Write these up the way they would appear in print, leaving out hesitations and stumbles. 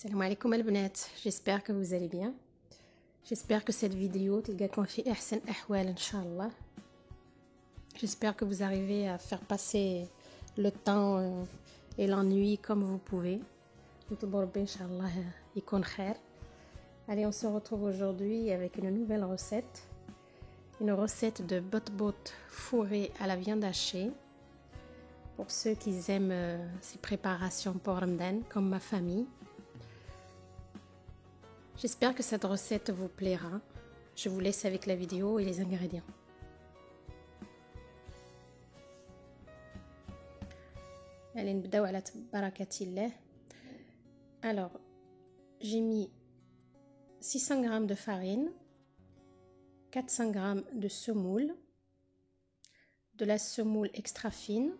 Salam alaikum al-bnat, j'espère que vous allez bien. J'espère que cette vidéo تلقاكم في أحسن أحوال إن شاء الله. J'espère que vous arrivez à faire passer le temps et l'ennui comme vous pouvez. نطلب ربي إن شاء الله يكون خير. Allez, on se retrouve aujourd'hui avec une nouvelle recette. Une recette de bot-bot fourré à la viande hachée. Pour ceux qui aiment ces préparations pour Ramadan, comme ma famille. J'espère que cette recette vous plaira. Je vous laisse avec la vidéo et les ingrédients. Allez, نبداو على بركة الله. Alors, j'ai mis 600 g de farine, 400 g de semoule, de la semoule extra fine,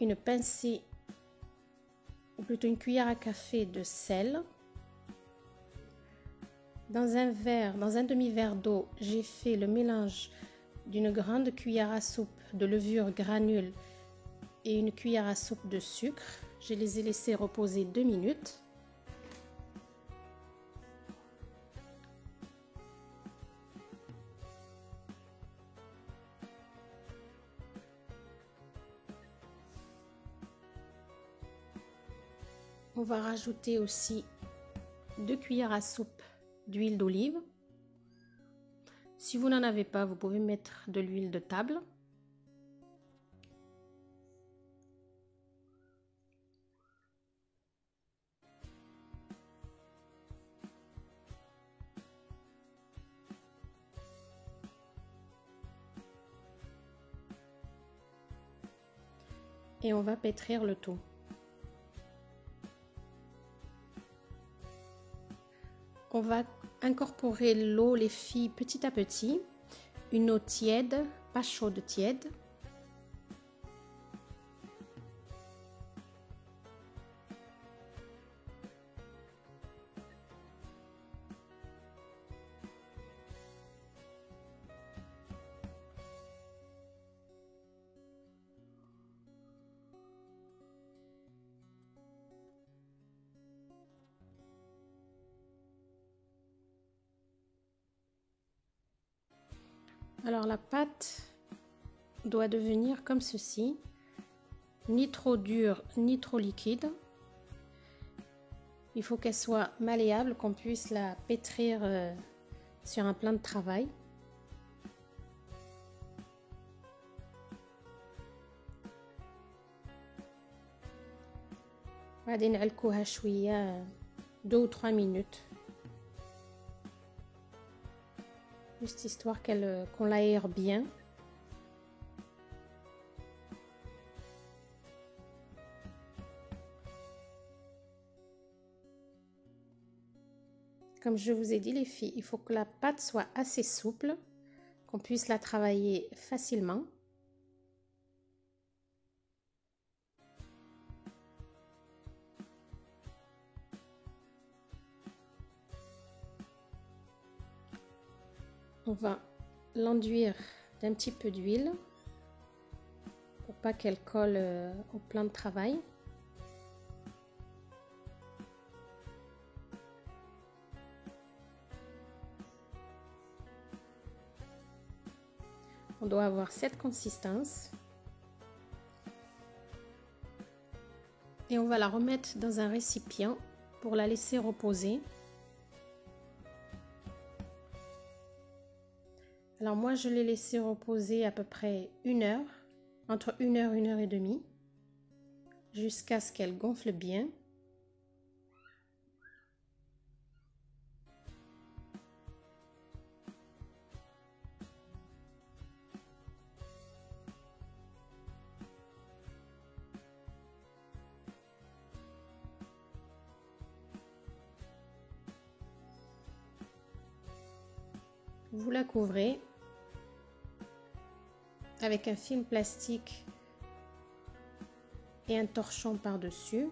une pincée, ou plutôt une cuillère à café de sel. Dans un demi-verre d'eau, j'ai fait le mélange d'une grande cuillère à soupe de levure granule et une cuillère à soupe de sucre. Je les ai laissés reposer 2 minutes. On va rajouter aussi 2 cuillères à soupe d'huile d'olive. Si vous n'en avez pas, vous pouvez mettre de l'huile de table. Et on va pétrir le tout. On va incorporer l'eau, les filles, petit à petit. Une eau tiède, pas chaude, tiède. Alors la pâte doit devenir comme ceci, ni trop dure ni trop liquide. Il faut qu'elle soit malléable, qu'on puisse la pétrir sur un plan de travail. غادي نعلكوها شوية 2 ou 3 minutes. Juste histoire qu'on l'aère bien. Comme je vous ai dit les filles, il faut que la pâte soit assez souple, qu'on puisse la travailler facilement. On va l'enduire d'un petit peu d'huile pour pas qu'elle colle au plan de travail. On doit avoir cette consistance. Et on va la remettre dans un récipient pour la laisser reposer. Alors moi je l'ai laissé reposer à peu près 1 heure, entre 1 heure et 1 heure et demie, jusqu'à ce qu'elle gonfle bien. Vous la couvrez avec un film plastique et un torchon par-dessus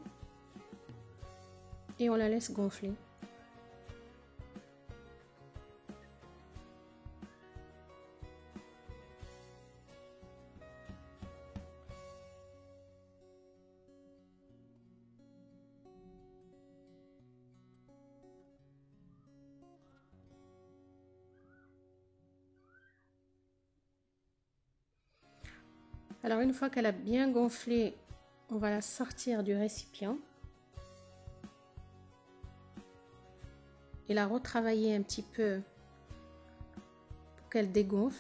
et on la laisse gonfler. Alors une fois qu'elle a bien gonflé, on va la sortir du récipient et la retravailler un petit peu pour qu'elle dégonfle.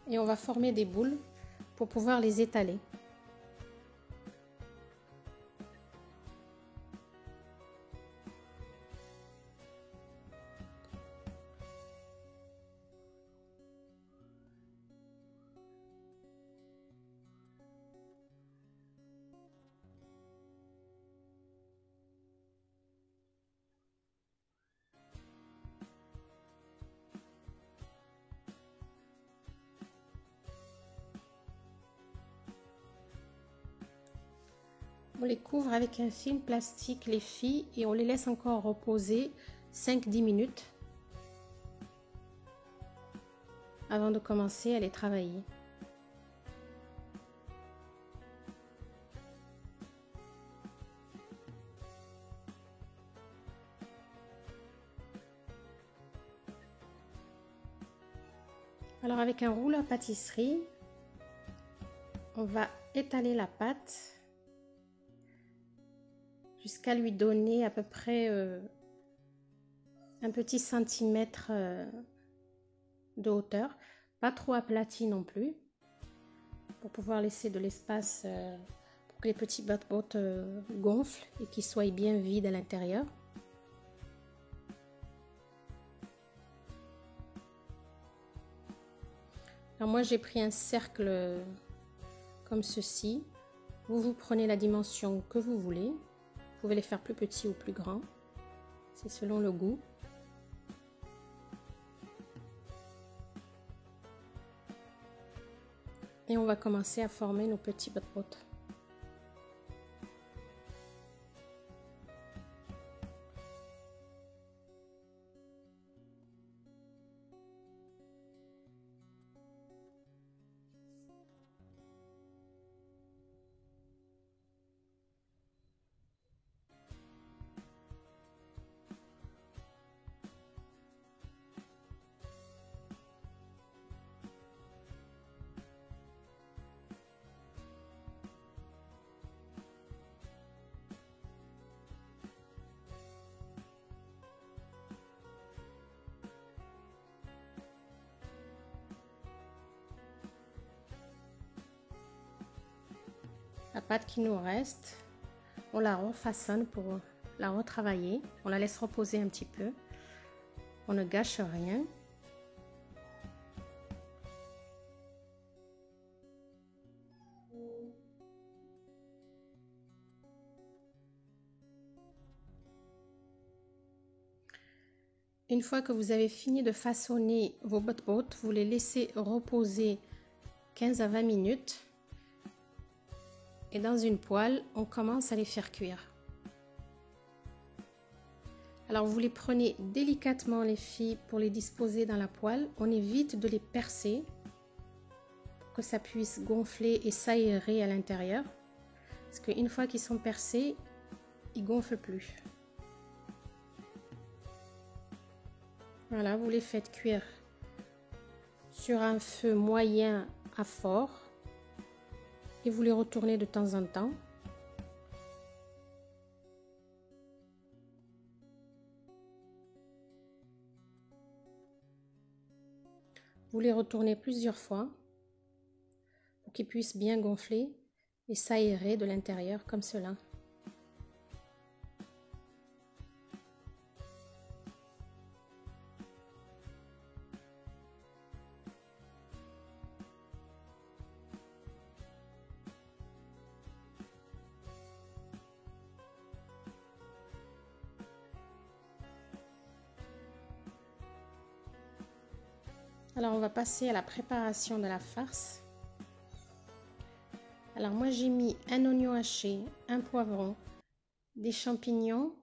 Et on va former des boules pour pouvoir les étaler. On les couvre avec un film plastique, les filles, et on les laisse encore reposer 5-10 minutes avant de commencer à les travailler. Alors avec un rouleau à pâtisserie, on va étaler la pâte jusqu'à lui donner à peu près un petit centimètre de hauteur, pas trop aplati non plus, pour pouvoir laisser de l'espace pour que les petits bottes gonflent et qu'ils soient bien vides à l'intérieur. Alors moi j'ai pris un cercle comme ceci. Vous prenez la dimension que vous voulez. Vous pouvez les faire plus petits ou plus grands. C'est selon le goût. Et on va commencer à former nos petits bottes. La pâte qui nous reste, on la refaçonne pour la retravailler. On la laisse reposer un petit peu. On ne gâche rien. Une fois que vous avez fini de façonner vos bottes, vous les laissez reposer 15 à 20 minutes. Et dans une poêle, on commence à les faire cuire. Alors vous les prenez délicatement les filles pour les disposer dans la poêle. On évite de les percer pour que ça puisse gonfler et s'aérer à l'intérieur. Parce qu'une fois qu'ils sont percés, ils gonflent plus. Voilà, vous les faites cuire sur un feu moyen à fort. Et vous les retournez de temps en temps. Vous les retournez plusieurs fois pour qu'ils puissent bien gonfler et s'aérer de l'intérieur comme cela. Alors on va passer à la préparation de la farce. Alors moi j'ai mis un oignon haché, un poivron, des champignons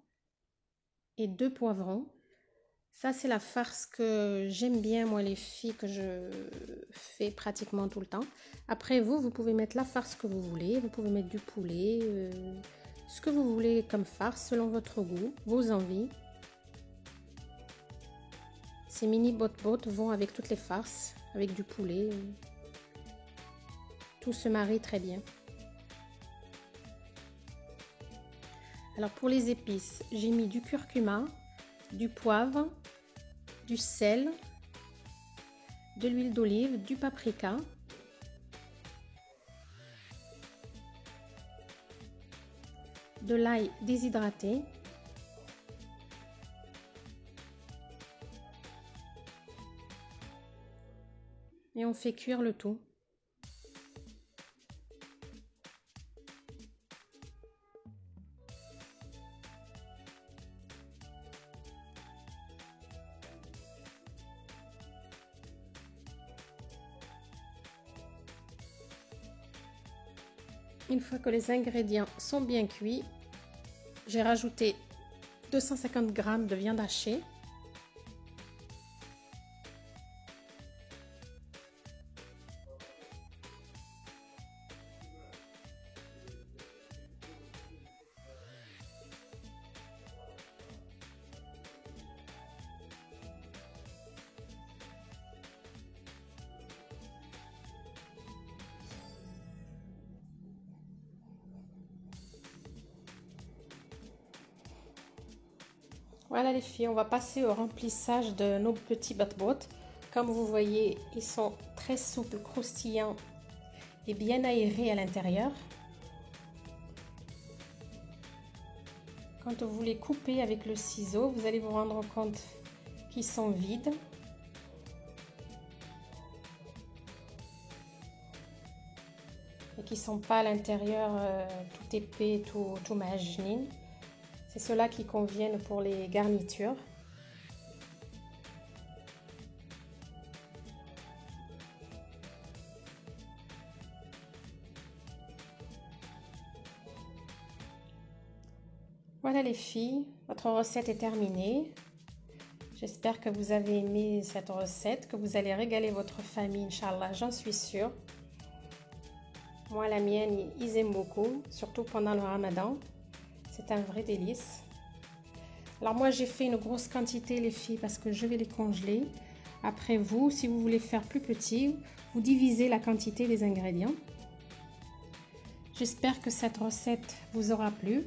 et 2 poivrons. Ça, c'est la farce que j'aime bien, moi, les filles, que je fais pratiquement tout le temps. Après, vous pouvez mettre la farce que vous voulez. Vous pouvez mettre du poulet, ce que vous voulez comme farce, selon votre goût, vos envies. Ces mini bottes vont avec toutes les farces, avec du poulet. Tout se marie très bien. Alors, pour les épices, j'ai mis du curcuma, du poivre, du sel, de l'huile d'olive, du paprika, de l'ail déshydraté, et on fait cuire le tout. Une fois que les ingrédients sont bien cuits, j'ai rajouté 250 g de viande hachée, Voilà les filles, on va passer au remplissage de nos petits bat-bots. Comme vous voyez, ils sont très souples, croustillants et bien aérés à l'intérieur. Quand vous les coupez avec le ciseau, vous allez vous rendre compte qu'ils sont vides. Et qui ne sont pas à l'intérieur tout épais, tout maginine. C'est ceux-là qui conviennent pour les garnitures. Voilà les filles, votre recette est terminée. J'espère que vous avez aimé cette recette, que vous allez régaler votre famille, Inch'Allah, j'en suis sûre. Moi, la mienne, ils aiment beaucoup, surtout pendant le Ramadan. C'est un vrai délice. Alors moi, j'ai fait une grosse quantité, les filles, parce que je vais les congeler. Après vous, si vous voulez faire plus petit, vous divisez la quantité des ingrédients. J'espère que cette recette vous aura plu.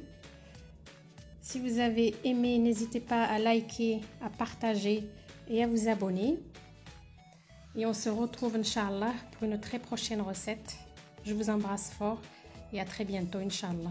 Si vous avez aimé, n'hésitez pas à liker, à partager et à vous abonner. Et on se retrouve, Inch'Allah, pour une très prochaine recette. Je vous embrasse fort et à très bientôt, Inch'Allah.